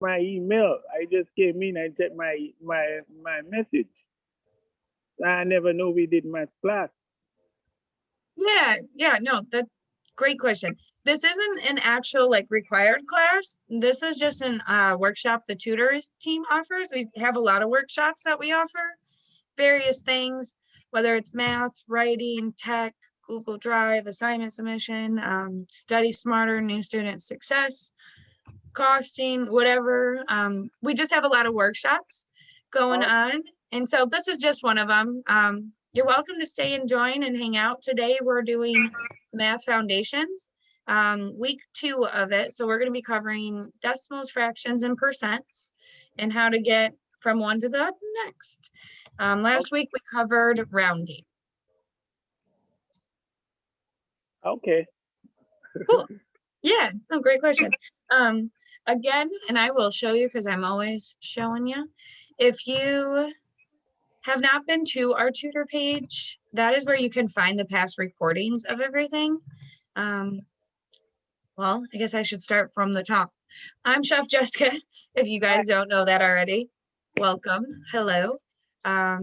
my email. I just came in and checked my message. I never know we did math class. Yeah, no, that great question. This isn't an actual like required class. This is just an workshop the tutors team offers. We have a lot of workshops that we offer, various things, whether it's math, writing, tech, Google Drive, assignment submission, study smarter, new student success, costing, whatever. We just have a lot of workshops going on. And so this is just one of them. You're welcome to stay and join and hang out. Today we're doing math foundations, week 2 of it. So we're going to be covering decimals, fractions, and percents and how to get from one to the next. Last week we covered rounding. Okay. Cool. Yeah, no, great question. Again, and I will show you because I'm always showing you. If you have not been to our tutor page, that is where you can find the past recordings of everything. Well, I guess I should start from the top. I'm Chef Jessica, if you guys don't know that already. Welcome. Hello.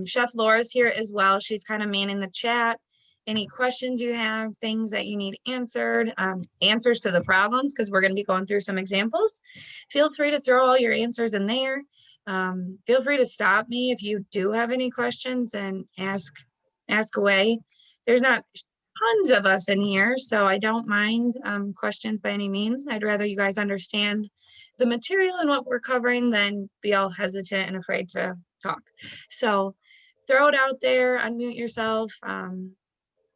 Chef Laura's here as well. She's kind of manning the chat. Any questions you have, things that you need answered, answers to the problems, because we're going to be going through some examples. Feel free to throw all your answers in there. Feel free to stop me if you do have any questions and ask away. There's not tons of us in here, so I don't mind questions by any means. I'd rather you guys understand the material and what we're covering than be all hesitant and afraid to talk. So throw it out there, unmute yourself,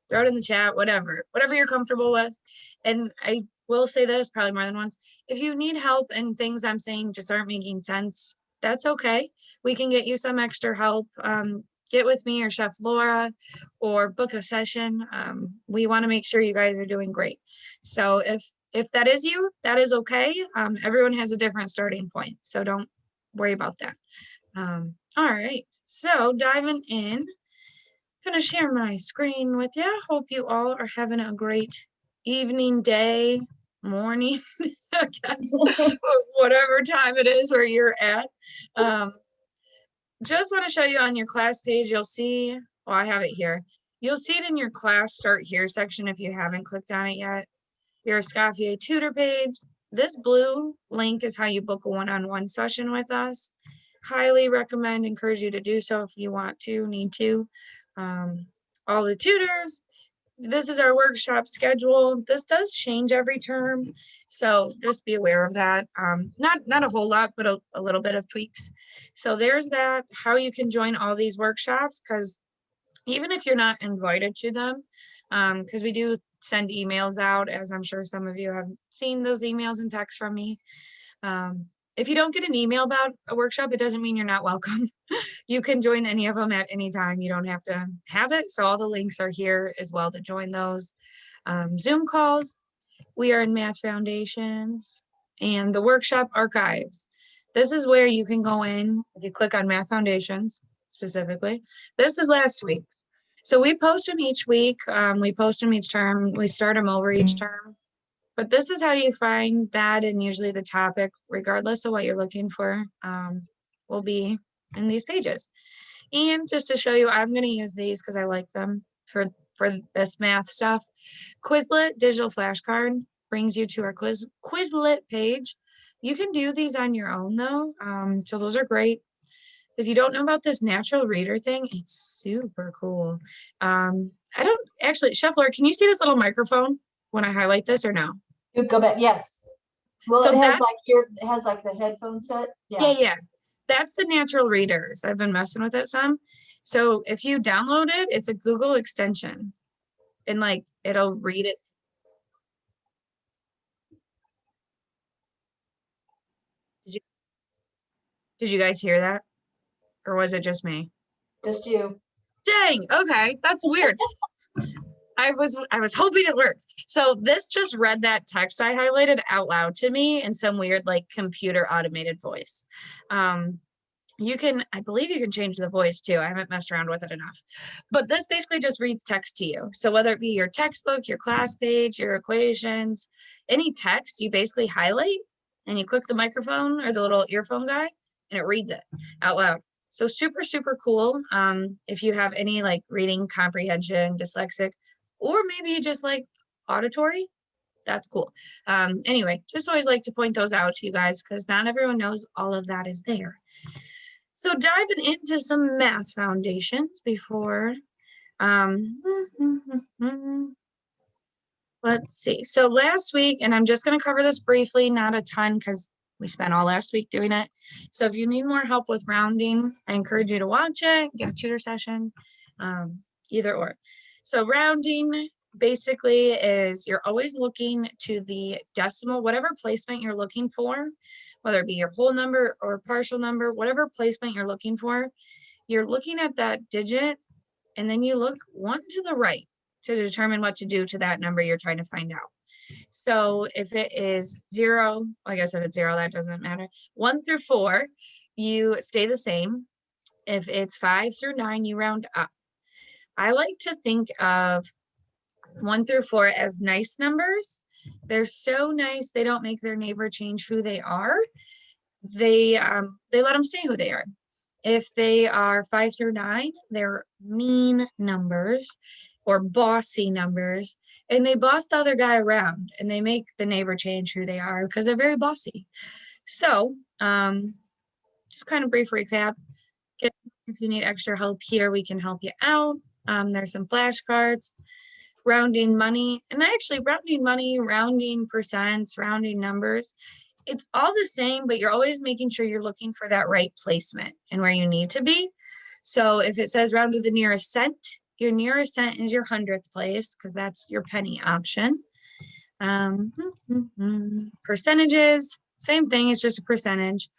throw it in the chat, whatever you're comfortable with. And I will say this probably more than once, if you need help and things I'm saying just aren't making sense, that's okay. We can get you some extra help. Get with me or Chef Laura or book a session. We want to make sure you guys are doing great. So if that is you, that is okay. Everyone has a different starting point, so don't worry about that. All right, so diving in, gonna share my screen with you. Hope you all are having a great evening, day, morning, I guess, whatever time it is where you're at. Just want to show you on your class page, you'll see, well, I have it here. You'll see it in your class start here section if you haven't clicked on it yet. Your Escoffier tutor page. This blue link is how you book a one-on-one session with us. Highly recommend, encourage you to do so if you want to, need to. All the tutors, this is our workshop schedule. This does change every term, so just be aware of that. Not a whole lot, but a little bit of tweaks. So there's that, how you can join all these workshops, because even if you're not invited to them, because we do send emails out, as I'm sure some of you have seen those emails and texts from me. If you don't get an email about a workshop, it doesn't mean you're not welcome. You can join any of them at any time. You don't have to have it. So all the links are here as well to join those. Zoom calls. We are in Math Foundations and the workshop archives. This is where you can go in. If you click on Math Foundations specifically, this is last week. So we post them each week. We post them each term. We start them over each term. But this is how you find that, and usually the topic, regardless of what you're looking for, will be in these pages. And just to show you, I'm going to use these because I like them for this math stuff. Quizlet digital flashcard brings you to our Quizlet page. You can do these on your own though, so those are great. If you don't know about this natural reader thing, it's super cool. I don't actually, Chef Laura, can you see this little microphone when I highlight this or no? You go back, yes. Well, So it has like the headphone set. Yeah. That's the natural readers. I've been messing with it some. So if you download it, it's a Google extension, and like it'll read it. Did you guys hear that? Or was it just me? Just you. Dang, okay, that's weird. I was hoping it worked. So this just read that text I highlighted out loud to me in some weird like computer automated voice. You can, I believe you can change the voice too. I haven't messed around with it enough. But this basically just reads text to you. So whether it be your textbook, your class page, your equations, any text you basically highlight and you click the microphone or the little earphone guy and it reads it out loud. So super, super cool. If you have any like reading comprehension, dyslexic, or maybe you just like auditory, that's cool. Anyway, just always like to point those out to you guys because not everyone knows all of that is there. So diving into some math foundations before, let's see. So last week, and I'm just going to cover this briefly, not a ton because we spent all last week doing it. So if you need more help with rounding, I encourage you to watch it, get a tutor session, either or. So rounding basically is you're always looking to the decimal, whatever placement you're looking for, whether it be your whole number or partial number, whatever placement you're looking for, you're looking at that digit and then you look one to the right to determine what to do to that number you're trying to find out. So if it is 0, I guess if it's 0, that doesn't matter. 1 through 4, you stay the same. If it's 5 through 9, you round up. I like to think of 1 through 4 as nice numbers. They're so nice, they don't make their neighbor change who they are. They let them stay who they are. If they are 5 through 9, they're mean numbers or bossy numbers, and they boss the other guy around and they make the neighbor change who they are because they're very bossy. So just kind of brief recap. If you need extra help here, we can help you out. There's some flashcards, rounding money, and actually rounding money, rounding percents, rounding numbers. It's all the same, but you're always making sure you're looking for that right placement and where you need to be. So if it says round to the nearest cent, your nearest cent is your 100th place because that's your penny option. Percentages, same thing, it's just a percentage.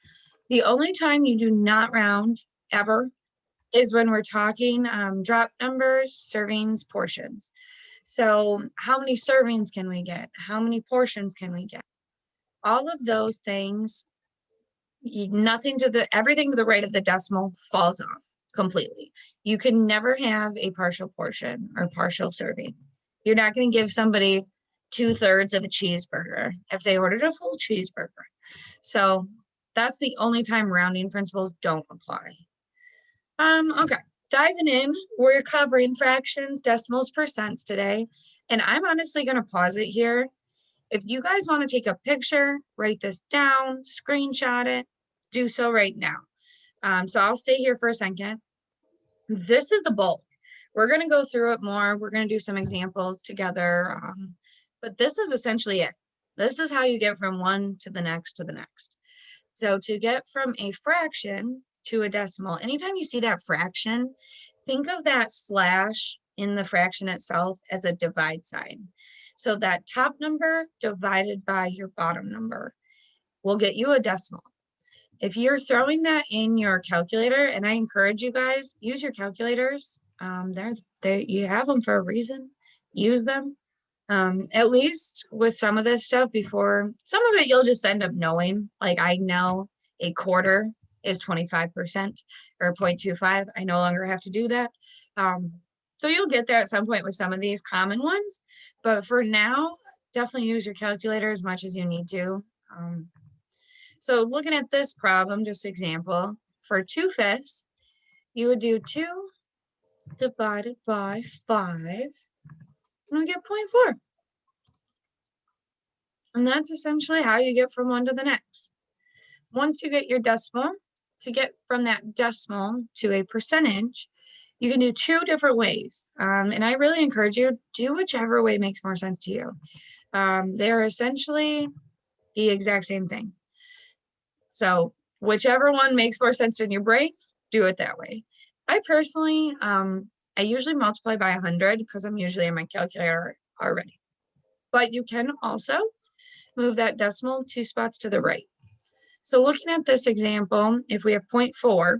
The only time you do not round ever is when we're talking drop numbers, servings, portions. So how many servings can we get? How many portions can we get? All of those things, everything to the right of the decimal falls off completely. You can never have a partial portion or partial serving. You're not going to give somebody 2/3 of a cheeseburger if they ordered a full cheeseburger. So that's the only time rounding principles don't apply. Okay, diving in, we're covering fractions, decimals, percents today. And I'm honestly going to pause it here. If you guys want to take a picture, write this down, screenshot it, do so right now. So I'll stay here for a second. This is the bulk. We're going to go through it more. We're going to do some examples together. But this is essentially it. This is how you get from one to the next to the next. So to get from a fraction to a decimal, anytime you see that fraction, think of that slash in the fraction itself as a divide sign. So that top number divided by your bottom number will get you a decimal. If you're throwing that in your calculator, and I encourage you guys, use your calculators. You have them for a reason. Use them. At least with some of this stuff before, some of it you'll just end up knowing. Like I know a quarter is 25% or 0.25. I no longer have to do that. So you'll get there at some point with some of these common ones. But for now, definitely use your calculator as much as you need to. So looking at this problem, just example, for 2/5, you would do 2 divided by 5, and we get 0.4. And that's essentially how you get from one to the next. Once you get your decimal, to get from that decimal to a percentage, you can do 2 different ways. And I really encourage you, do whichever way makes more sense to you. They're essentially the exact same thing. So whichever one makes more sense in your brain, do it that way. I personally, I usually multiply by 100 because I'm usually in my calculator already. But you can also move that decimal 2 spots to the right. So looking at this example, if we have 0.4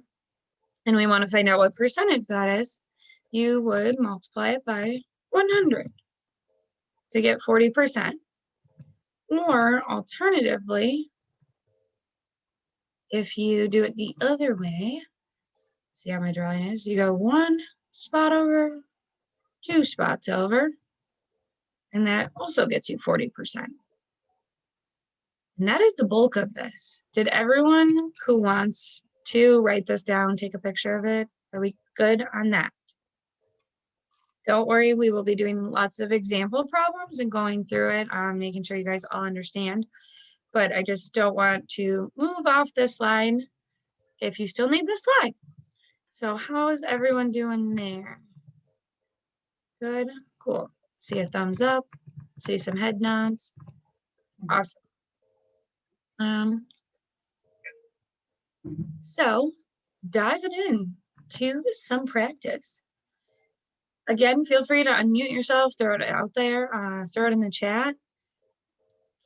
and we want to find out what percentage that is, you would multiply it by 100 to get 40%. Or alternatively, if you do it the other way, see how my drawing is? You go 1 spot over, 2 spots over, and that also gets you 40%. And that is the bulk of this. Did everyone who wants to write this down, take a picture of it? Are we good on that? Don't worry, we will be doing lots of example problems and going through it, making sure you guys all understand. But I just don't want to move off this slide if you still need this slide. So how is everyone doing there? Good, cool. See a thumbs up, see some head nods. Awesome. So diving in to some practice. Again, feel free to unmute yourself, throw it out there, throw it in the chat,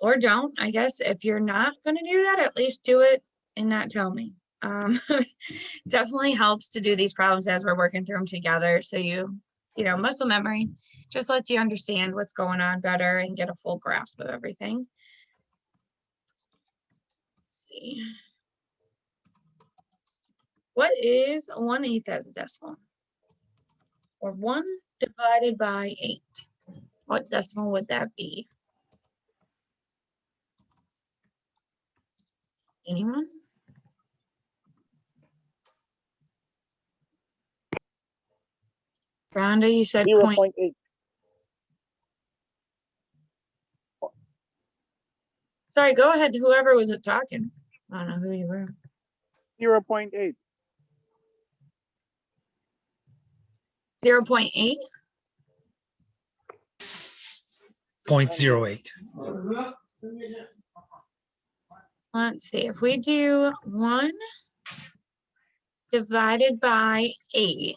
or don't. I guess if you're not going to do that, at least do it and not tell me. Definitely helps to do these problems as we're working through them together. So you know, muscle memory just lets you understand what's going on better and get a full grasp of everything. Let's see. What is 1/8 as a decimal? Or 1 divided by 8. What decimal would that be? Anyone? Rhonda, you said 0.8. Sorry, go ahead. Whoever was it talking. I don't know who you were. 0.8. 0.8? 0.08. Let's see. If we do 1 divided by 8,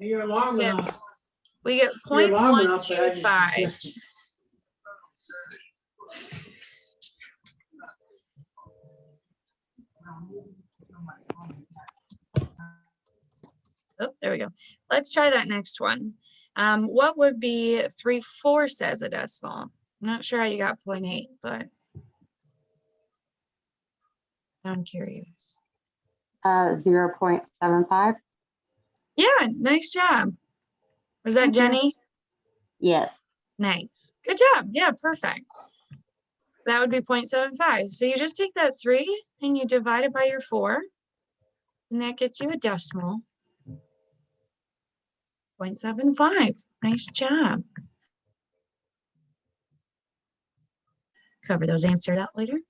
You're long Yeah. enough. we get You're long enough, but I just 0.125. insisted. Oh, there we go. Let's try that next one. What would be 3/4 as a decimal? I'm not sure how you got 0.8, but I'm curious. 0.75. Yeah, nice job. Was that Thank you. Jenny? Yes. Nice. Good job. Yeah, perfect. That would be 0.75. So you just take that 3 and you divide it by your 4, and that gets you a decimal. 0.75. Nice job. Cover those answers out later.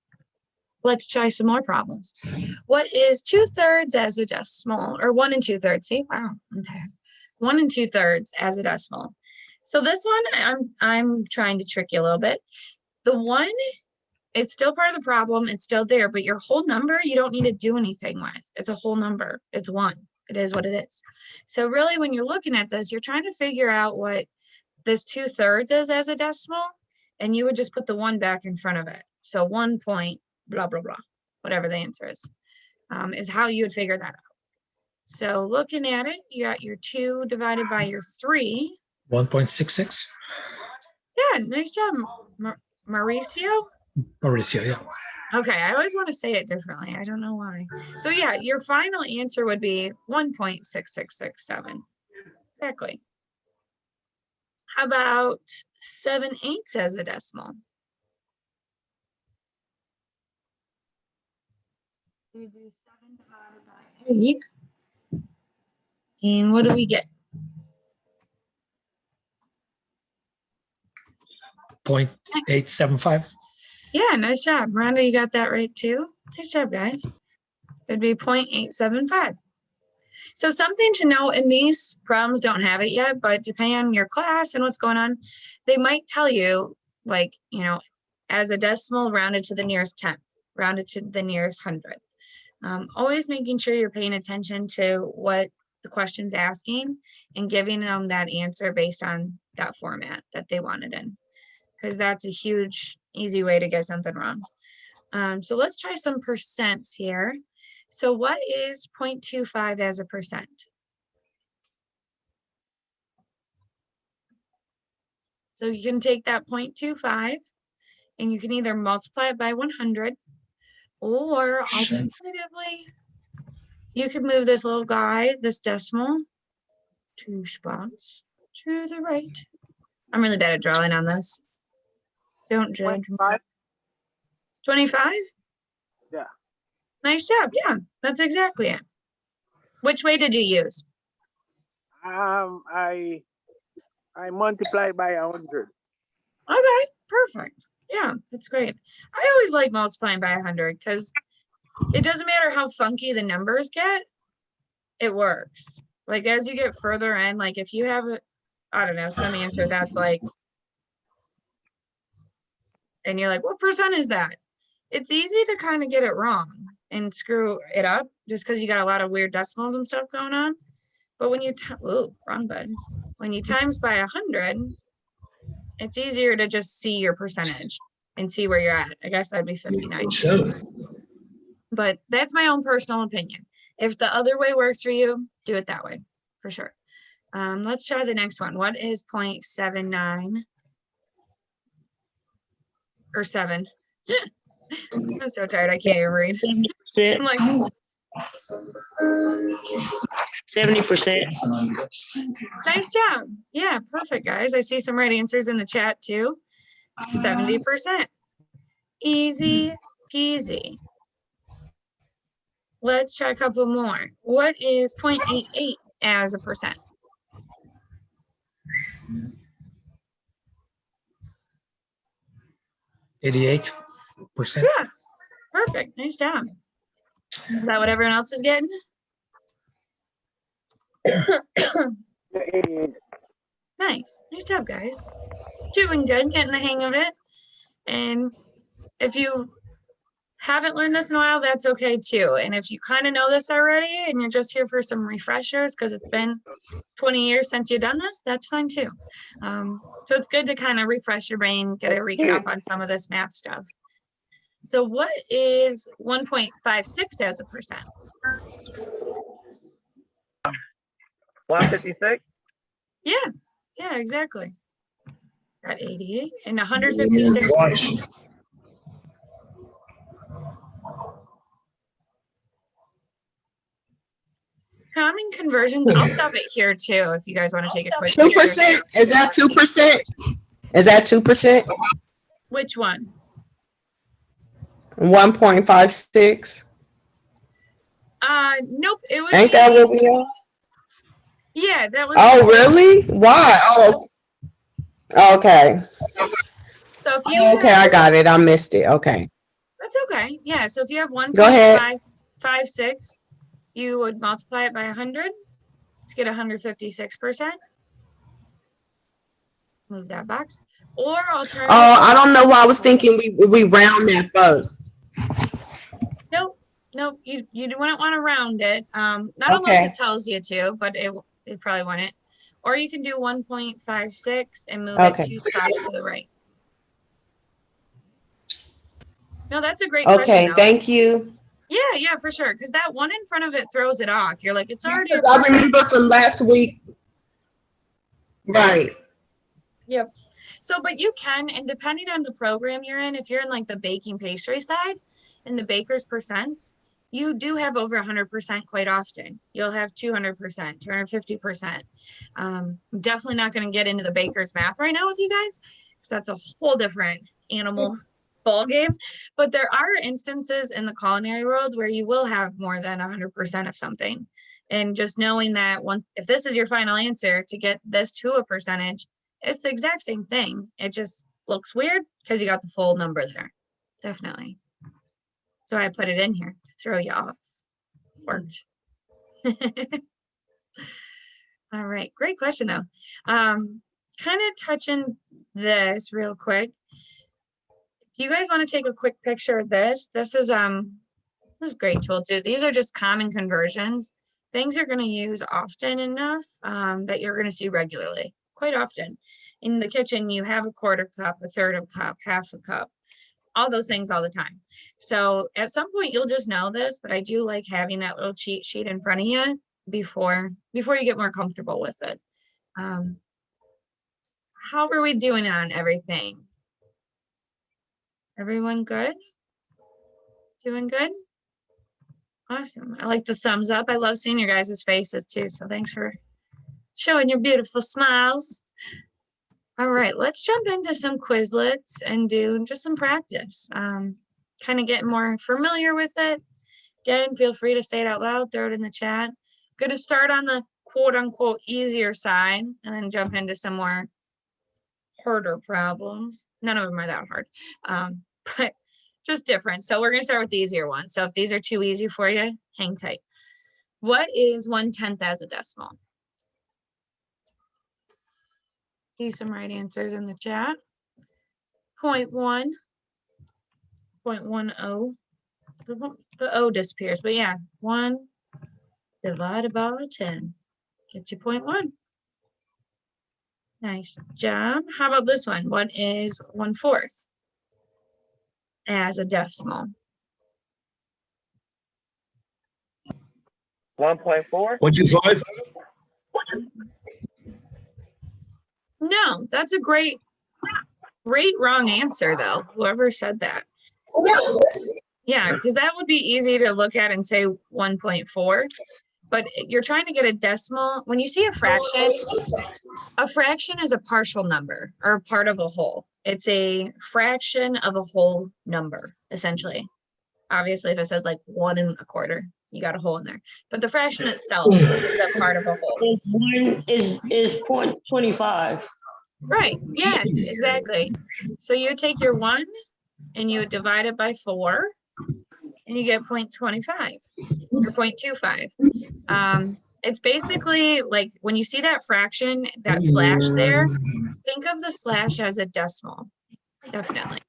Let's try some more problems. What is 2/3 as a decimal? Or 1 2/3? See, wow. Okay. 1 2/3 as a decimal. So this one, I'm trying to trick you a little bit. The 1, it's still part of the problem. It's still there, but your whole number, you don't need to do anything with. It's a whole number. It's 1. It is what it is. So really, when you're looking at this, you're trying to figure out what this 2/3 is as a decimal, and you would just put the 1 back in front of it. So 1 point, blah, blah, blah, whatever the answer is how you would figure that out. So looking at it, you got your 2 divided by your 3. 1.66. Yeah, nice job, Mauricio. Mauricio, yeah. Okay, I always want to say it differently. I don't know why. So yeah, your final answer would be 1.6667. Exactly. How about 7/8 as a decimal? We do 7 divided by 8. And what do we get? 0.875. Yeah, nice job. Rhonda, you got that right too. Nice job, guys. It'd be 0.875. So something to know, and these problems don't have it yet, but depending on your class and what's going on, they might tell you, like, you know, as a decimal rounded to the nearest 10th, rounded to the nearest 100th. Always making sure you're paying attention to what the question's asking and giving them that answer based on that format that they want it in, because that's a huge, easy way to get something wrong. So let's try some percents here. So what is 0.25 as a percent? So you can take that 0.25 and you can either multiply it by 100, or alternatively, you could move this little guy, this decimal, 2 spots to the right. I'm really bad at drawing on this. Don't judge. 0.5. 25? Yeah. Nice job. Yeah, that's exactly it. Which way did you use? I multiply by 100. Okay, perfect. Yeah, that's great. I always like multiplying by 100 because it doesn't matter how funky the numbers get, it works. Like as you get further in, like if you have, I don't know, some answer that's like, and you're like, what percent is that? It's easy to kind of get it wrong and screw it up just because you got a lot of weird decimals and stuff going on. But when you, ooh, wrong button. When you times by 100, it's easier to just see your percentage and see where you're at. I guess that'd be 59. But that's my own personal opinion. If the other way works for you, do it that way for sure. Let's try the next one. What is 0.79 or 7? I'm so tired. I can't even read. I'm like, 70%. nice job. Yeah, perfect, guys. I see some right answers in the chat too. 70%. Easy peasy. Let's try a couple more. What is 0.88 as a percent? %88. Yeah, perfect. Nice job. Is that what everyone else is getting? Nice. Nice job, guys. Doing good, getting the hang of it. And if you haven't learned this in a while, that's okay too. And if you kind of know this already and you're just here for some refreshers because it's been 20 years since you've done this, that's fine too. So it's good to kind of refresh your brain, get a recap on some of this math stuff. So what is 1.56 as a percent? 156? Yeah, exactly. Got 88 and 156%. Common conversions, I'll stop it here too if you guys want to take a quick 2%? Is that 2%? Is that 2%? Which one? 1.56? Nope, it would Ain't be, that what we are? yeah, that was. Oh, really? Why? Oh, okay. So if you Okay, I got it. I missed it. Okay. That's okay. Yeah, so if you have Go ahead. 1.556, you would multiply it by 100 to get 156%. Move that box. Or alternatively. Oh, I don't know why I was thinking we round that first. Nope, you wouldn't want to round it. Not Okay. unless it tells you to, but it probably wouldn't. Or you can do 1.56 and move it 2 spots to the right. No, that's a great question. Okay, thank you. Yeah, for sure. Because that one in front of it throws it off. You're like, it's already. Because I remember from last week. Right. Yep. So, but you can, and depending on the program you're in, if you're in like the baking pastry side and the baker's percents, you do have over 100% quite often. You'll have 200%, 250%. Definitely not going to get into the baker's math right now with you guys, because that's a whole different animal ball game. But there are instances in the culinary world where you will have more than 100% of something. And just knowing that if this is your final answer, to get this to a percentage, it's the exact same thing. It just looks weird because you got the full number there. Definitely. So I put it in here to throw you off. Worked. All right. Great question though. Kind of touching this real quick. If you guys want to take a quick picture of this, this is a great tool too. These are just common conversions. Things you're going to use often enough that you're going to see regularly, quite often. In the kitchen, you have a quarter cup, a third of a cup, half a cup, all those things all the time. So at some point you'll just know this, but I do like having that little cheat sheet in front of you before you get more comfortable with it. How are we doing on everything? Everyone good? Doing good? Awesome. I like the thumbs up. I love seeing your guys' faces too. So thanks for showing your beautiful smiles. All right, let's jump into some Quizlets and do just some practice. kind of getting more familiar with it, again, feel free to say it out loud, throw it in the chat. Going to start on the quote unquote easier side and then jump into some more harder problems. None of them are that hard, but just different. So we're going to start with the easier ones. So if these are too easy for you, hang tight. What is 1/10 as a decimal? See some right answers in the chat. 0.1, 0.10. The O disappears, but yeah, 1 divided by 10. Get you 0.1. Nice job. How about this one? What is 1/4 as a decimal? 1.4. 125. No, that's a great wrong answer though. Whoever said that. Yeah, because that would be easy to look at and say 1.4, but you're trying to get a decimal. When you see a fraction is a partial number or part of a whole. It's a fraction of a whole number, essentially. Obviously, if it says like 1 1/4, you got a hole in there. But the fraction itself is a part of a whole. Is 0.25. Right. Yeah, exactly. So you would take your 1 and you would divide it by 4 and you get 0.25 or 0.25. It's basically like when you see that fraction, that slash there, think of the slash as a decimal. Definitely.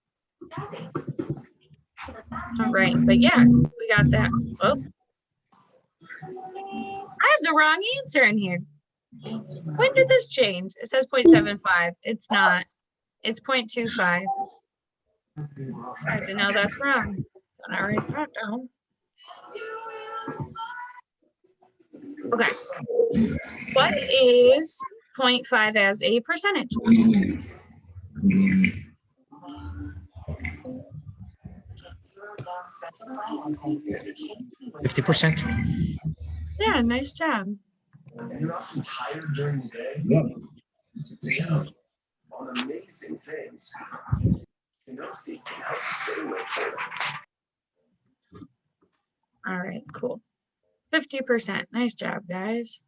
All right, but yeah, we got that. Oh, I have the wrong answer in here. When did this change? It says 0.75. It's not. It's 0.25. I have to know that's wrong. Gonna write that down. Okay. What is 0.5 as a percentage? %. Yeah, nice job. You're often tired during the day. Yeah. On amazing things. Synosi can help you stay awake for them. All right, cool. 50%. Nice job, guys.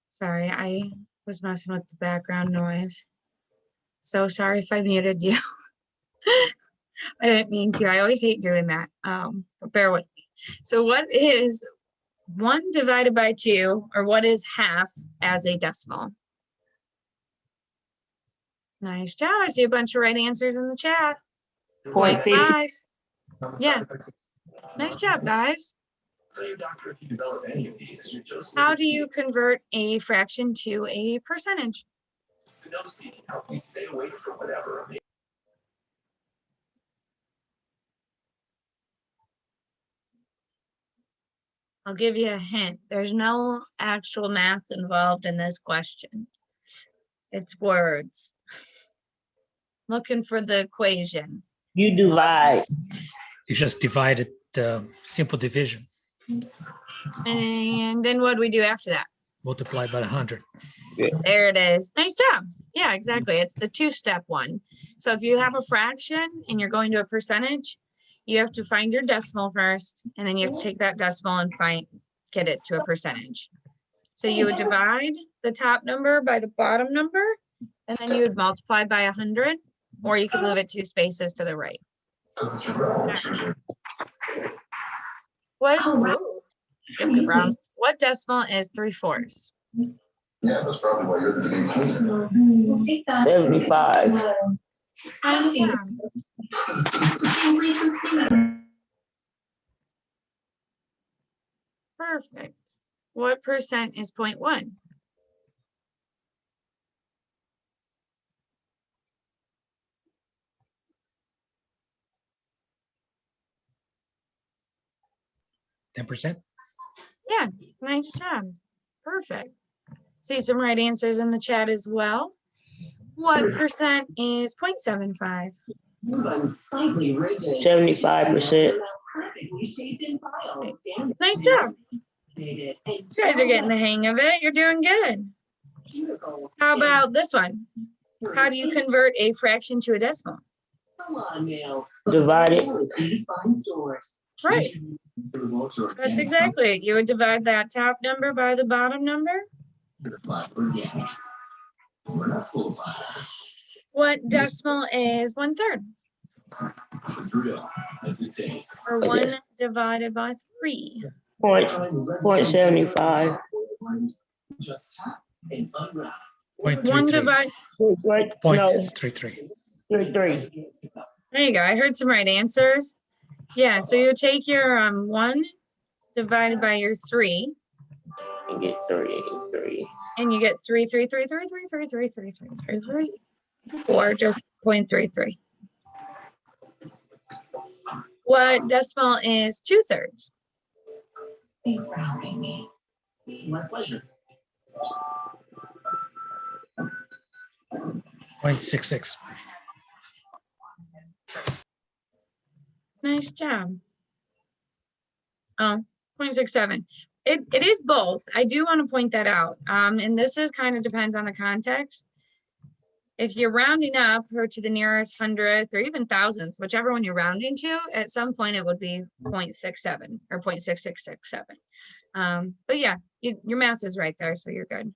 Sorry, I was messing with the background noise. So sorry if I muted you. I didn't mean to. I always hate doing that. But bear with me. So what is 1 divided by 2, or what is half as a decimal? Nice job. I see a bunch of right answers in the chat. 0.5. Yeah. Nice job, guys. How do you convert a fraction to a percentage? Synosi can help you stay awake for whatever. I'll give you a hint. There's no actual math involved in this question. It's words. Looking for the equation. You divide. You just divided simple division. And then what do we do after that? Multiply by 100. There it is. Nice job. Yeah, exactly. It's the 2-step one. So if you have a fraction and you're going to a percentage, you have to find your decimal first, and then you have to take that decimal and get it to a percentage. So you would divide the top number by the bottom number, and then you would multiply by 100, or you could move it 2 spaces to the right. What decimal is 3/4? Yeah, that's probably why you're the 75. Nice job. Perfect. What percent is 0.1? %. Yeah, nice job. Perfect. See some right answers in the chat as well. What percent is 0.75? 75%. Nice job. You guys are getting the hang of it. You're doing good. How about this one? How do you convert a fraction to a decimal? Divided. Right. That's exactly it. You would divide that top number by the bottom number. What decimal is 1/3? Or 1 divided by 3. Point 75. Point 1 33. divide. Right? Point No, 33. 3. There you go. I heard some right answers. Yeah, so you take your 1 divided by your 3, You get 3. and you get 3, 3, 3, 3, 3, 3, 3, 3, 3, 3, 3, or just 0.33. What decimal is 2/3? Thanks for helping me. My pleasure. 0.66. Nice job. Oh, 0.67. It is both. I do want to point that out. And this is kind of depends on the context. If you're rounding up or to the nearest hundredth or even thousandth, whichever one you're rounding to, at some point it would be 0.67 or 0.6667. But yeah, your math is right there, so you're good.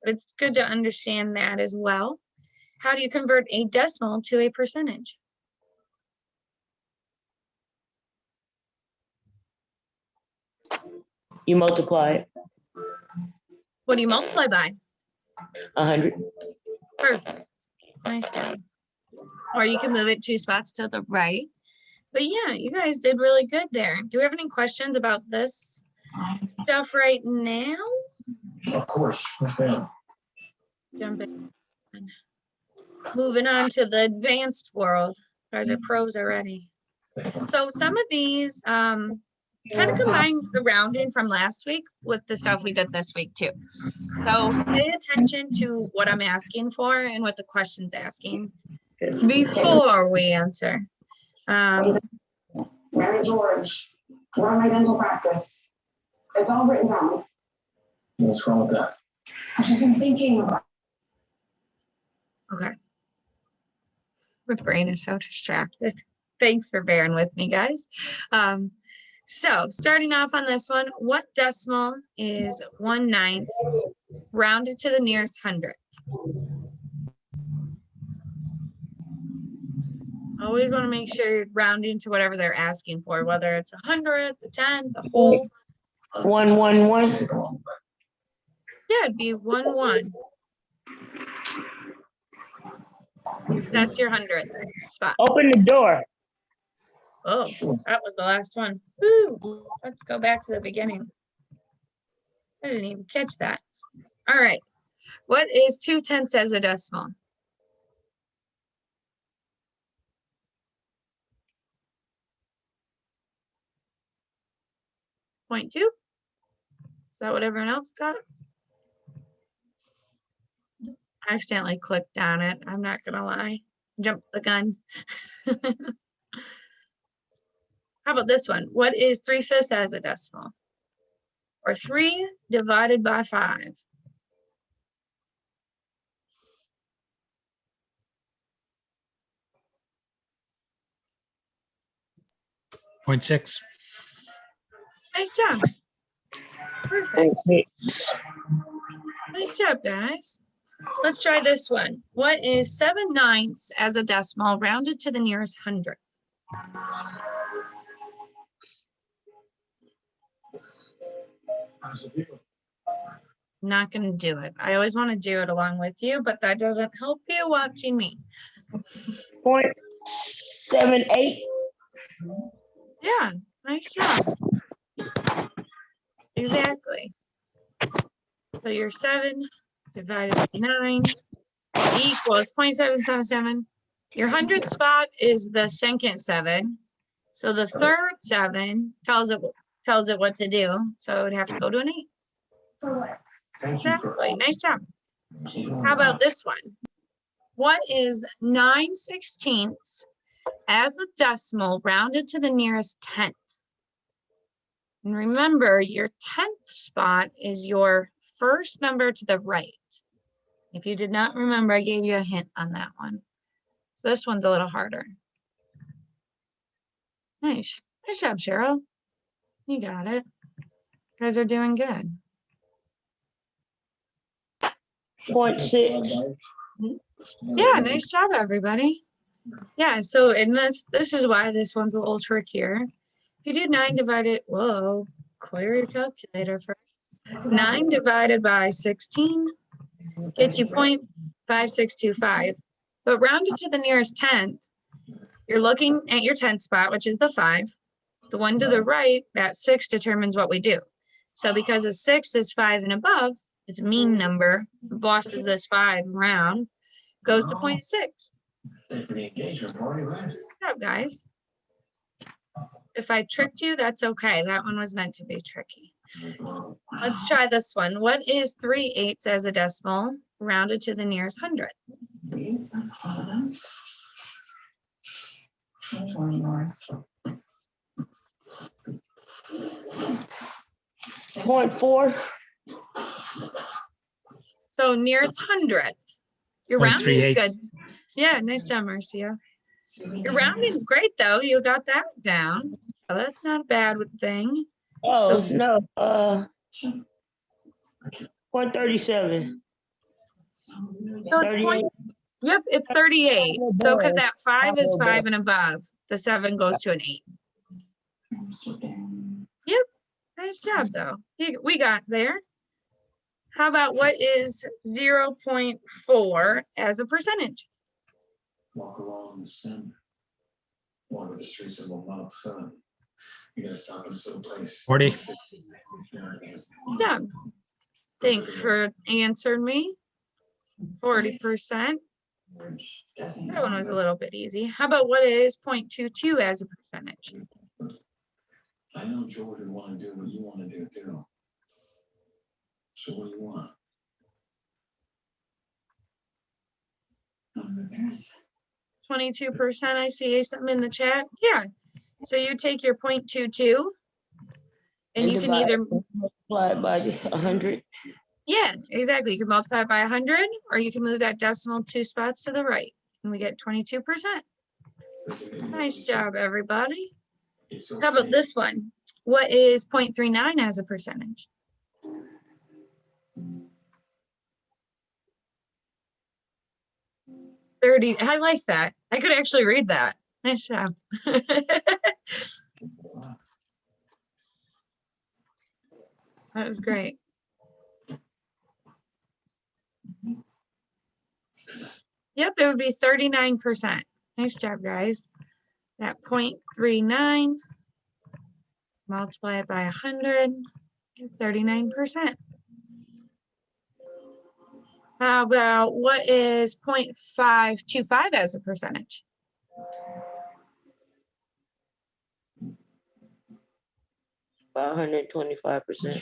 But it's good to understand that as well. How do you convert a decimal to a percentage? You multiply it. What do you multiply by? 100. Perfect. Nice job. Or you can move it 2 spots to the right. But yeah, you guys did really good there. Do we have any questions about this stuff right now? Of course. Yes, ma'am. Jump in. Moving on to the advanced world. You guys are pros already. So some of these kind of combine the rounding from last week with the stuff we did this week too. So pay attention to what I'm asking for and what the question's asking before we answer. Mary George, run my dental practice. It's all written down. What's wrong with that? I've just been thinking about. Okay. My brain is so distracted. Thanks for bearing with me, guys. So starting off on this one, what decimal is 1/9 rounded to the nearest hundredth? Always want to make sure you're rounding to whatever they're asking for, whether it's 100th, a 10th, a whole. 111. Yeah, it'd be 1/1. That's your 100th spot. Open the door. Oh, that was the last one. Woo, let's go back to the beginning. I didn't even catch that. All right. What is 2/10 as a decimal? .2? Is that what everyone else got? I accidentally clicked on it. I'm not gonna lie. Jumped the gun. How about this one? What is 3/5 as a decimal? Or 3 divided by 5? .6. Nice job. Perfect. Nice job, guys. Let's try this one. What is 7/9 as a decimal rounded to the nearest hundredth? Not going to do it. I always want to do it along with you, but that doesn't help you watching me. 0.78. Yeah, nice job. Exactly. So your 7 divided by 9 equals 0.777. Your 100th spot is the second 7. So the third 7 tells it what to do. So it would have to go to an 8. Exactly. Nice job. How about this one? What is 9/16 as a decimal rounded to the nearest 10th? And remember, your 10th spot is your first number to the right. If you did not remember, I gave you a hint on that one. So this one's a little harder. Nice. Nice job, Cheryl. You got it. You guys are doing good. 0.6. Yeah, nice job, everybody. Yeah, so in this is why this one's a little trickier. If you do 9 divided, whoa, clear your calculator first. 9 divided by 16 gets you 0.5625. But rounded to the nearest tenth, you're looking at your 10th spot, which is the 5. The one to the right, that 6 determines what we do. So because a 6 is 5 and above, it's a mean number, bosses this 5 around, goes to 0.6. Good job, guys. If I tricked you, that's okay. That one was meant to be tricky. Let's try this one. What is 3/8 as a decimal rounded to the nearest hundredth? Please, that's all of them. 0.4. So nearest hundredth. Your rounding is 0.38. good. Yeah, nice job, Marcia. Your rounding's great though. You got that down. So that's not a bad thing. Oh, So- no. 0.37. So it's 38. Yep, it's 38. So because that 5 is 5 and above, the 7 goes to an 8. Yep, nice job though. We got there. How about what is 0.4 as a percentage? Walk along the Seine. One of the streets of Mount Sun. You gotta stop at a certain place. 40. Good job. Thanks for answering me. 40%. That one was a little bit easy. How about what is 0.22 as a percentage? I know George would want to do what you want to do too. So what do you want? 22%. I see something in the chat. Yeah. So you take your 0.22 and you can divide- either, multiply it by 100. yeah, exactly. You can multiply it by 100 or you can move that decimal 2 spots to the right and we get 22%. Nice job, everybody. How about this one? What is 0.39 as a percentage? I like that. I could actually read that. Nice job. That was great. Yep, it would be 39%. Nice job, guys. That 0.39, multiply it by 100, 39%. How about what is 0.525 as a percentage? About 125%.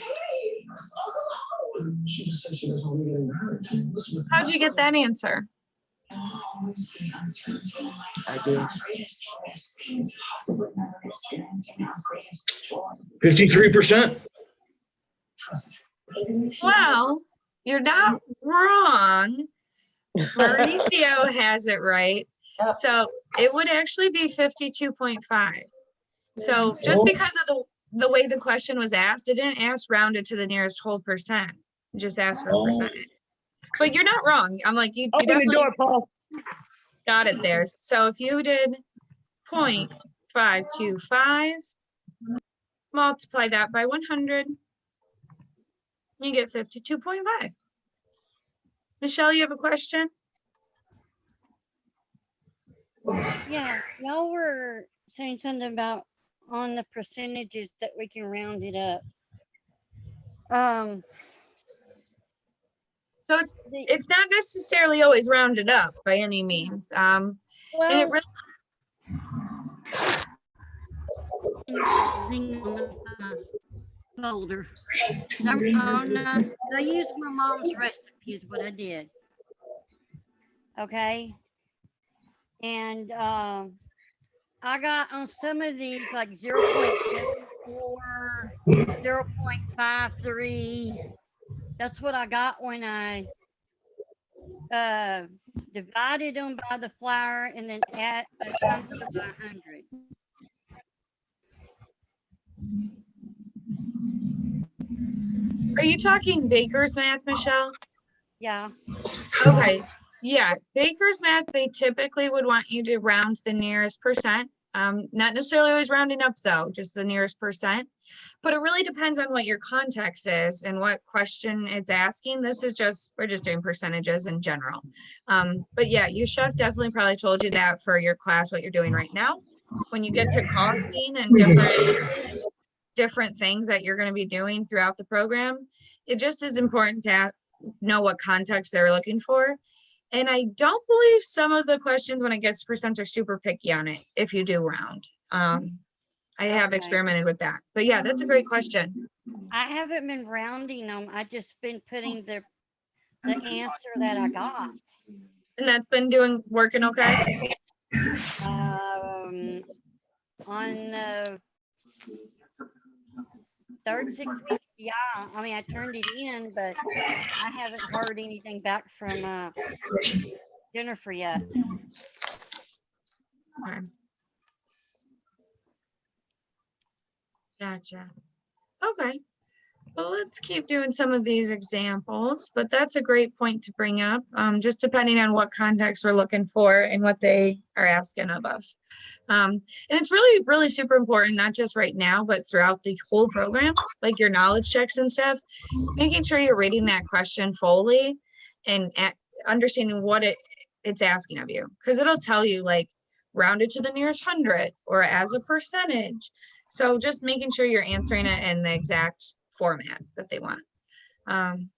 She just said she doesn't want to get married. Listen, How'd you get that answer? I do. 53%. Well, you're not wrong. Mauricio has it right. Yep. So it would actually be 52.5. So just because of the way the question was asked, it didn't ask rounded to the nearest whole percent. It just asked for a percentage. But you're not wrong. I'm like, you Open the definitely door, Paul. got it there. So if you did 0.525, multiply that by 100, you get 52.5. Michelle, you have a question? Yeah, y'all were saying something about on the percentages that we can round it up. So it's not necessarily always rounded up by any means. And it Well, really, hang on, folder. I used my mom's recipe is what I did. Okay. And I got on some of these like 0.74, 0.53. That's what I got when I divided them by the flour and then add times it by 100. Are you talking baker's math, Michelle? Yeah. Okay, yeah, baker's math, they typically would want you to round the nearest percent. Not necessarily always rounding up though, just the nearest percent. But it really depends on what your context is and what question it's asking. This is just, we're just doing percentages in general. But yeah, your chef definitely probably told you that for your class, what you're doing right now. When you get to costing and different things that you're going to be doing throughout the program, it just is important to know what context they're looking for. And I don't believe some of the questions when it gets to percents are super picky on it if you do round. I have Okay. experimented with that. But yeah, that's a great question. I haven't been rounding them. I just been putting the answer that I got. And that's been working okay? On the third 6 weeks, yeah. I mean, I turned it in, but I haven't heard anything back from Jennifer yet. Okay. Gotcha. Okay. Well, let's keep doing some of these examples, but that's a great point to bring up, just depending on what context we're looking for and what they are asking of us. And it's really, really super important, not just right now, but throughout the whole program, like your knowledge checks and stuff, making sure you're reading that question fully and understanding what it's asking of you. Because it'll tell you like rounded to the nearest hundredth or as a percentage. So just making sure you're answering it in the exact format that they want.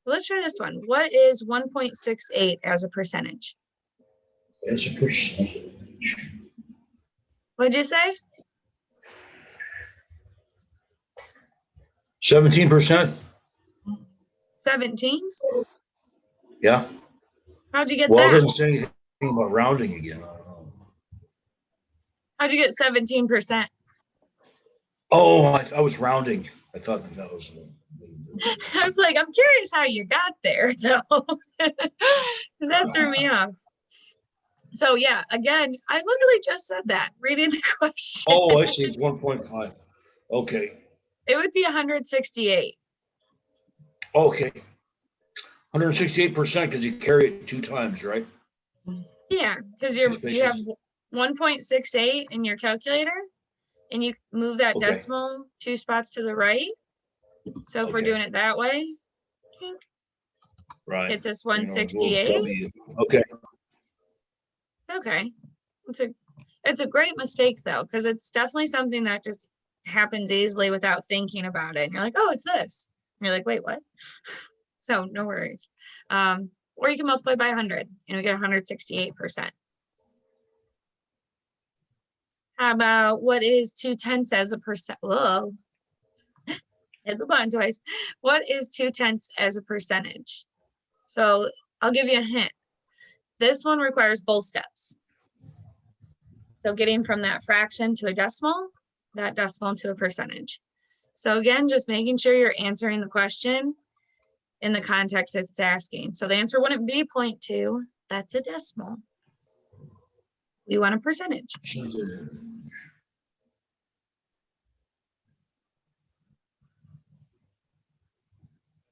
Let's try this one. What is 1.68 as a percentage? As a percentage. What'd you say? 17%? 17? Yeah. How'd you get Well, it that? doesn't say anything about rounding again. I don't know. How'd you get 17%? Oh, I was rounding. I thought that was. I was like, I'm curious how you got there, though, because that threw me off. So yeah, again, I literally just said that, reading the question. Oh, I see. It's 1.5. Okay. It would be 168. Okay. 168% because you carry it 2 times, right? Yeah, because you have 1.68 in your calculator, and you move that Okay. decimal 2 spots to the right. So if we're Okay. doing it that way, Right. it's just 168. Okay. It's okay. It's a great mistake though, because it's definitely something that just happens easily without thinking about it. And you're like, oh, it's this. And you're like, wait, what? So no worries. Or you can multiply by 100 and we get 168%. How about what is 2/10 as a percent? Whoa. Hit the button twice. What is 2/10 as a percentage? So I'll give you a hint. This one requires both steps. So getting from that fraction to a decimal, that decimal to a percentage. So again, just making sure you're answering the question in the context it's asking. So the answer wouldn't be 0.2, that's a decimal. We want a percentage.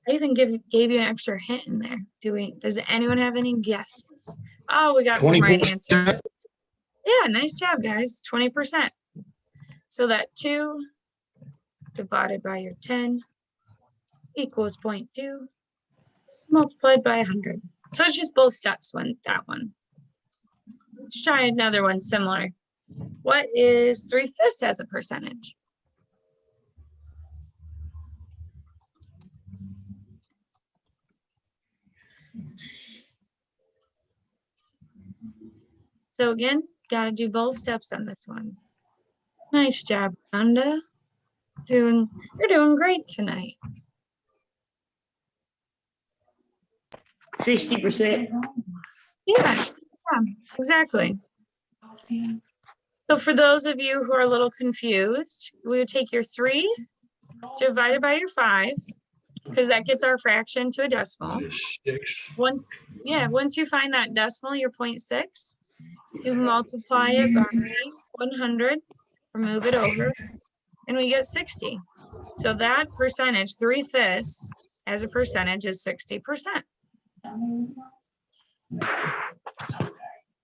I even gave you an extra hint in there. Does anyone have any guesses? Oh, we got some right answer. Yeah, nice job, guys. 20%. So that 2 divided by your 10 equals 0.2 multiplied by 100. So it's just both steps that one. Let's try another one similar. What is 3/5 as a percentage? So again, got to do both steps on this one. Nice job, Rhonda. You're doing great tonight. 60%. Yeah, exactly. So for those of you who are a little confused, we would take your 3 divided by your 5 because that gets our fraction to a decimal. Once you find that decimal, your 0.6, you multiply it by 100, remove it over, and we get 60. So that percentage, 3/5 as a percentage is 60%.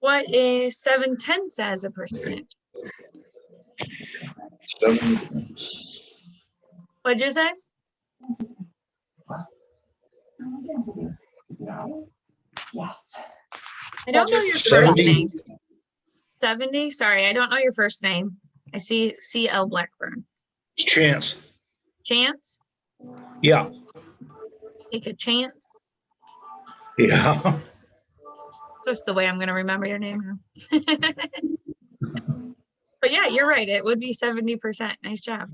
What is 7/10 as a percentage? What'd you say? Yes. I don't know your first name. 70? Sorry, I don't know your first name. I see CL Blackburn. Chance. Chance? Yeah. Take a chance. Yeah. Just the way I'm going to remember your name now. But yeah, you're right. It would be 70%. Nice job.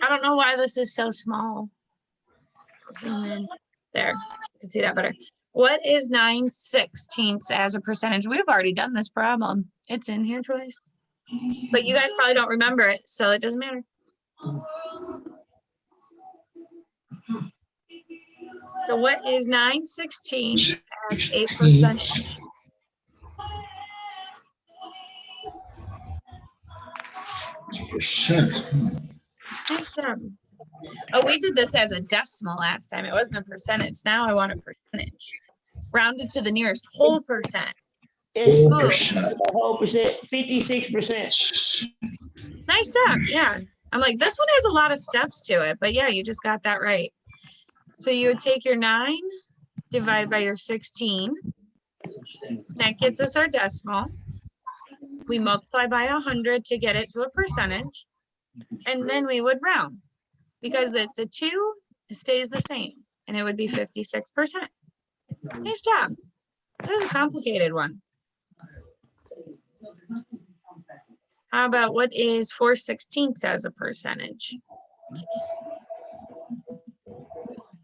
I don't know why this is so small. Zoom in. There, you can see that better. What is 9/16 as a percentage? We've already done this problem. It's in here twice. But you guys probably don't remember it, so it doesn't matter. So what is 9/16 as a percentage? Nice job. Oh, we did this as a decimal last time. It wasn't a percentage. Now I want a percentage. Rounded to the nearest whole percent. It's Ooh. a whole percent, 56%. Nice job. Yeah. I'm like, this one has a lot of steps to it, but yeah, you just got that right. So you would take your 9, divide by your 16. That gets us our decimal. We multiply by 100 to get it to a percentage. And then we would round. Because it's a 2, it stays the same. And it would be 56%. Nice job. This is a complicated one. How about what is 4/16 as a percentage?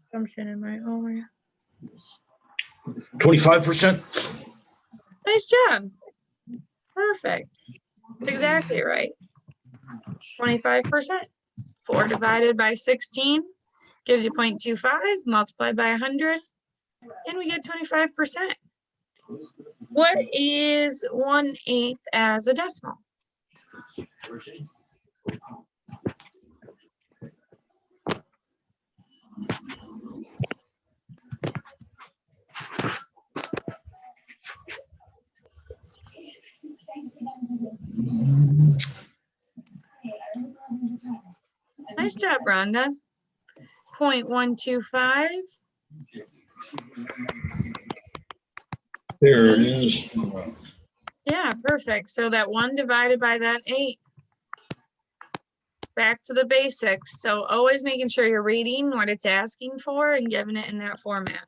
Assumption in my over. 25%. Nice job. Perfect. That's exactly right. 25%. 4 divided by 16 gives you 0.25, multiplied by 100, and we get 25%. What is 1/8 as a decimal? Nice job, Rhonda. 0.125. There it is. Yeah, perfect. So that 1 divided by that 8. Back to the basics. So always making sure you're reading what it's asking for and giving it in that format.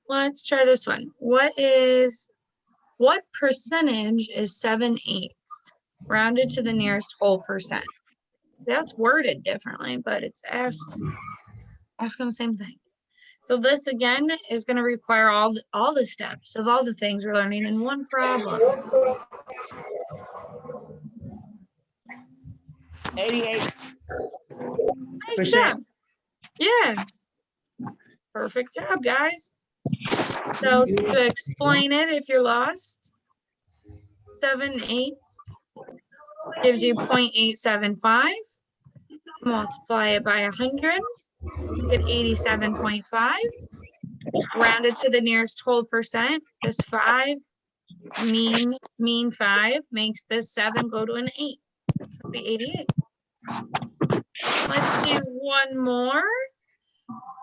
Let's try this one. What percentage is 7/8 rounded to the nearest whole percent? That's worded differently, but it's asking the same thing. So this again is going to require all the steps of all the things we're learning in one problem. 88%. Nice job. Yeah. Perfect job, guys. So to explain it, if you're lost, 7/8 gives you 0.875. Multiply it by 100, get 87.5. Rounded to the nearest whole percent. This 5, mean 5 makes this 7 go to an 8. So it'll be 88. Let's do one more.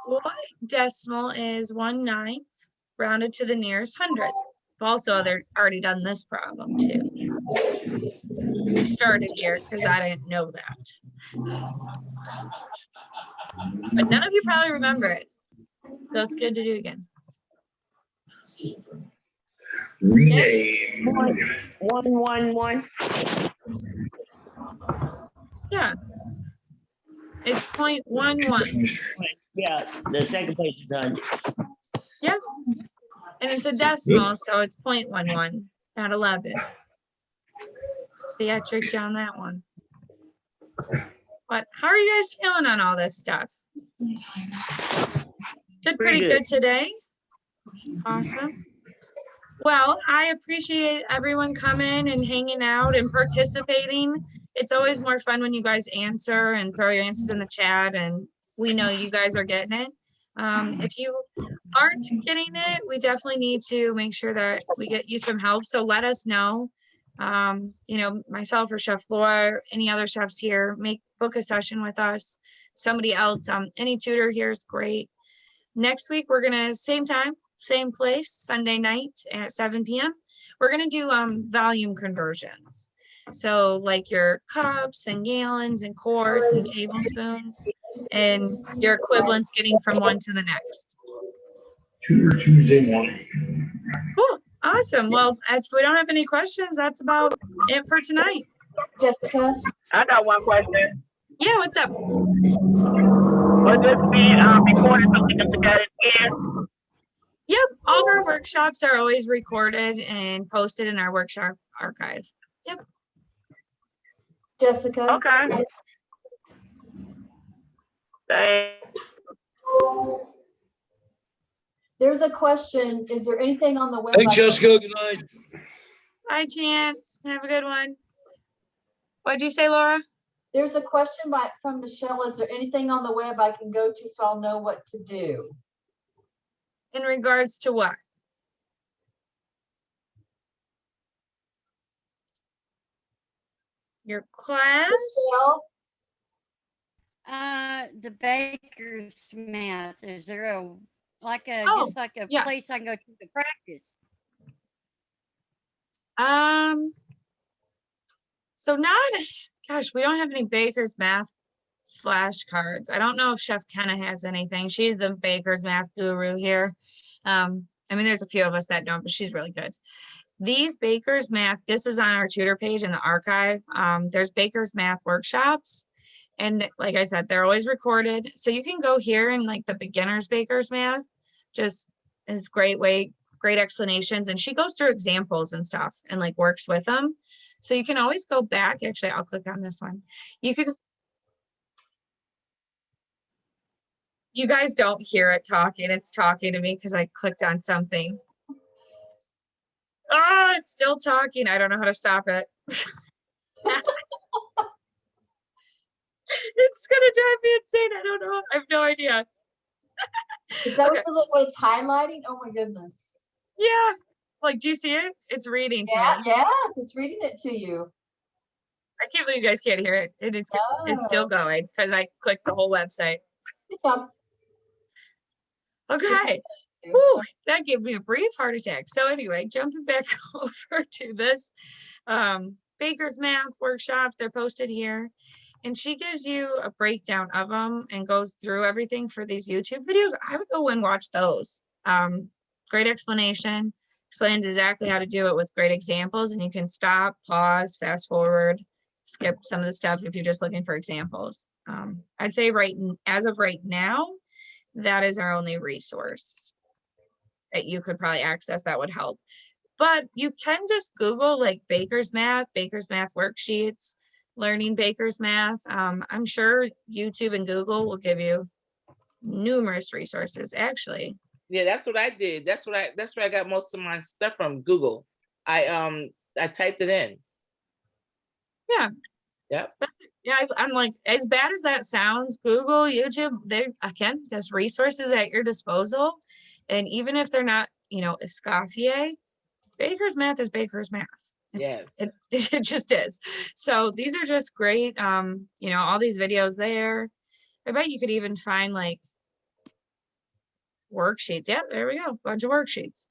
What decimal is 1/9 rounded to the nearest hundredth? I've also already done this problem too. We started here because I didn't know that. But none of you probably remember it. So it's good to do again. Rename. 111. Yeah. It's 0.11. Yeah, the second place is 100. Yep. And it's a decimal, so it's 0.11, not 11. theatric on that one. But how are you guys feeling on all this stuff? Did pretty good today. Awesome. Well, I appreciate everyone coming and hanging out and participating. It's always more fun when you guys answer and throw your answers in the chat, and we know you guys are getting it. If you aren't getting it, we definitely need to make sure that we get you some help. So let us know. You know, myself or Chef Laura, any other chefs here, book a session with us. Somebody else, any tutor here is great. Next week, we're gonna, same time, same place, Sunday night at 7 p.m. We're gonna do volume conversions. So like your cups and gallons and quarts and tablespoons and your equivalents getting from one to the next. Tuesday morning. Cool, awesome. Well, if we don't have any questions, that's about it for tonight. Jessica, I got one question. Yeah, what's up? Will this be recorded so we can look at it again? Yep, all of our workshops are always recorded and posted in our workshop archive. Yep. Jessica. Okay. Thanks. There's a question. Is there anything on the web? Thanks, Jessica. Good night. Bye, Chance. Have a good one. What'd you say, Laura? There's a question from Michelle. Is there anything on the web I can go to so I'll know what to do? In regards to what? Your class? Michelle? The baker's mat, is there a, like a, Oh, just like a yes. place I can go to practice? So gosh, we don't have any baker's math flashcards. I don't know if Chef Kenna has anything. She's the baker's math guru here. I mean, there's a few of us that don't, but she's really good. These baker's math, this is on our tutor page in the archive. There's baker's math workshops. And like I said, they're always recorded. So you can go here and like the beginner's baker's math, just is great explanations. And she goes through examples and stuff and like works with them. So you can always go back. Actually, I'll click on this one. You guys don't hear it talking. It's talking to me because I clicked on something. Oh, it's still talking. I don't know how to stop it. It's gonna drive me insane. I don't know. I have no idea. Is that Okay. what it's highlighting? Oh my goodness. Yeah. Like, do you see it? It's reading to me. Yes, it's reading it to you. I can't believe you guys can't hear it. It's still going because I clicked the whole website. Yeah. Okay. Whew, that gave me a brief heart attack. So anyway, jumping back over to this Baker's Math workshops, they're posted here. And she gives you a breakdown of them and goes through everything for these YouTube videos. I would go and watch those. Great explanation, explains exactly how to do it with great examples, and you can stop, pause, fast forward, skip some of the stuff if you're just looking for examples. I'd say as of right now, that is our only resource that you could probably access that would help. But you can just Google like Baker's Math worksheets, learning Baker's Math. I'm sure YouTube and Google will give you numerous resources actually. Yeah, that's what I did. That's where I got most of my stuff from, Google. I typed it in. Yeah. Yep. Yeah, I'm like, as bad as that sounds, Google, YouTube, they again, just resources at your disposal. And even if they're not, Escoffier, Baker's Math is Baker's Math. Yes. It just is. So these are just great. All these videos there. I bet you could even find like worksheets. Yeah, there we go. Bunch of worksheets.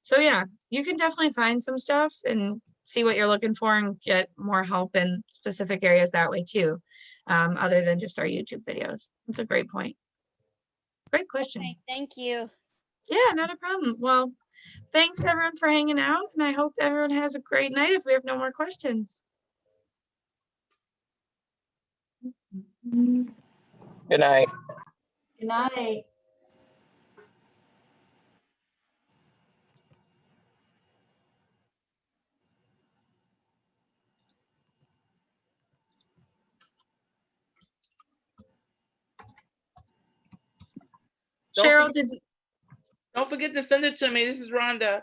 So yeah, you can definitely find some stuff and see what you're looking for and get more help in specific areas that way too. Other than just our YouTube videos. That's a great point. Great question. Okay, thank you. Yeah, not a problem. Well, thanks everyone for hanging out, and I hope everyone has a great night if we have no more questions. Good night. Good night. Don't Cheryl, forget- Don't forget to send it to me. This is Rhonda.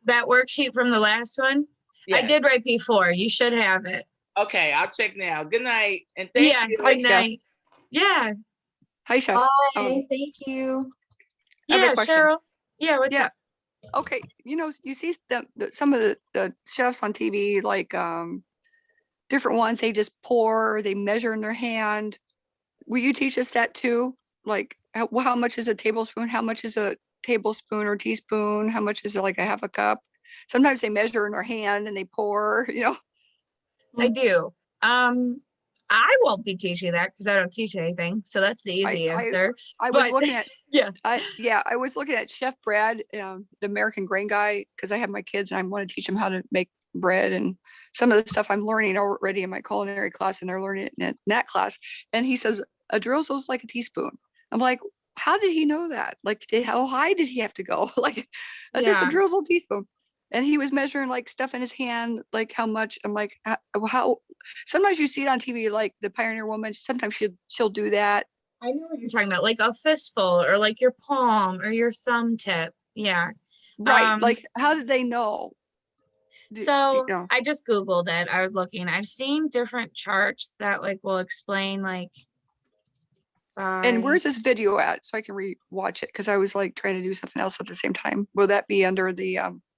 that worksheet from the last one? I Yes. did right before. You should have it. Okay, I'll check now. Good night, and thank Yeah, you. good night. Yeah, Hi, Chef. Bye, thank you. I have a yeah, question. Cheryl. Yeah, what's Yeah. up? Okay, you see some of the chefs on TV, like different ones, they just pour, they measure in their hand. Will you teach us that too? Like how much is a tablespoon? How much is a tablespoon or teaspoon? How much is it, like a half a cup? Sometimes they measure in their hand and they pour, I do. I won't be teaching that because I don't teach anything. So that's the easy answer. I was But- looking at Yeah. I was looking at Chef Brad, the American Grain guy, because I have my kids and I want to teach them how to make bread, and some of the stuff I'm learning already in my culinary class, and they're learning it in that class. And he says a drizzle's like a teaspoon. I'm like, how did he know that? Like, how high did he have to go? Like, that's just a Yeah. drizzle teaspoon. And he was measuring like stuff in his hand, like how much. I'm like, how? Sometimes you see it on TV, like the Pioneer Woman. Sometimes she'll do that. I know what you're talking about, like a fistful or like your palm or your thumb tip. Yeah. Right. Like, how did they know? So know. I just Googled it. I was looking. I've seen different charts that like will explain like. And by- where's this video at? So I can re-watch it, because I was like trying to do something else at the same time. Will that be under the,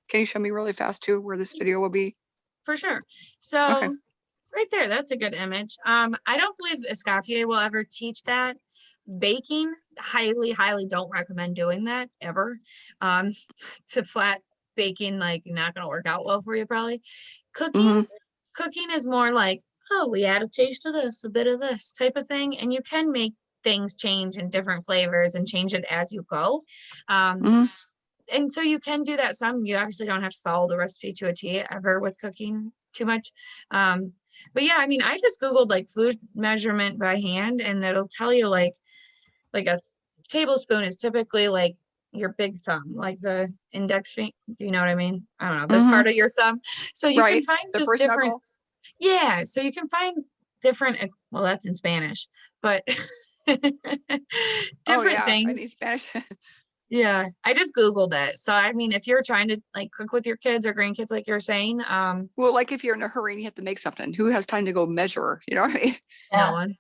can you show me really fast too, where this video will be? For sure. So right there, that's a good image. I don't believe Escoffier will ever teach that. Baking, highly, highly don't recommend doing that ever. It's a flat baking, like not gonna work out well for you probably. Cooking is more like, oh, we add a taste of this, a bit of this type of thing, and you can make things change in different flavors and change it as you go. And so you can do that some. You obviously don't have to follow the recipe to a T ever with cooking too much. But yeah, I mean, I just Googled like food measurement by hand, and it'll tell you like a tablespoon is typically like your big thumb, like the index finger. You know what I mean? I don't know, this part of your thumb. So you can find The just first different. knuckle. Yeah, so you can find different. Well, that's in Spanish, but different I need things. Spanish. Yeah, I just Googled it. So I mean, if you're trying to like cook with your kids or grandkids, like you're saying, Well, like if you're in a hurry and you have to make something, who has time to go measure? You know what I mean? no one.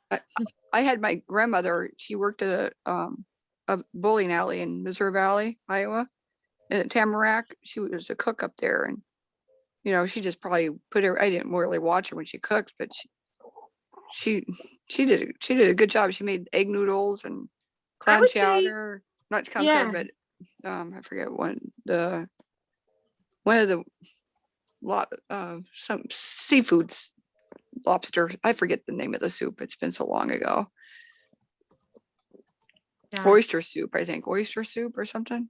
I had my grandmother, she worked at a bowling alley in Missouri Valley, Iowa, and at Tamarack. She was a cook up there, and she just probably put her. I didn't really watch her when she cooked, but she did a good job. She made egg noodles and clam would say- chowder, not clam chowder, but I forget one of the some seafoods, lobster. I forget the name of the soup. It's been so long ago. Yeah. Oyster soup, I think. Oyster soup or something.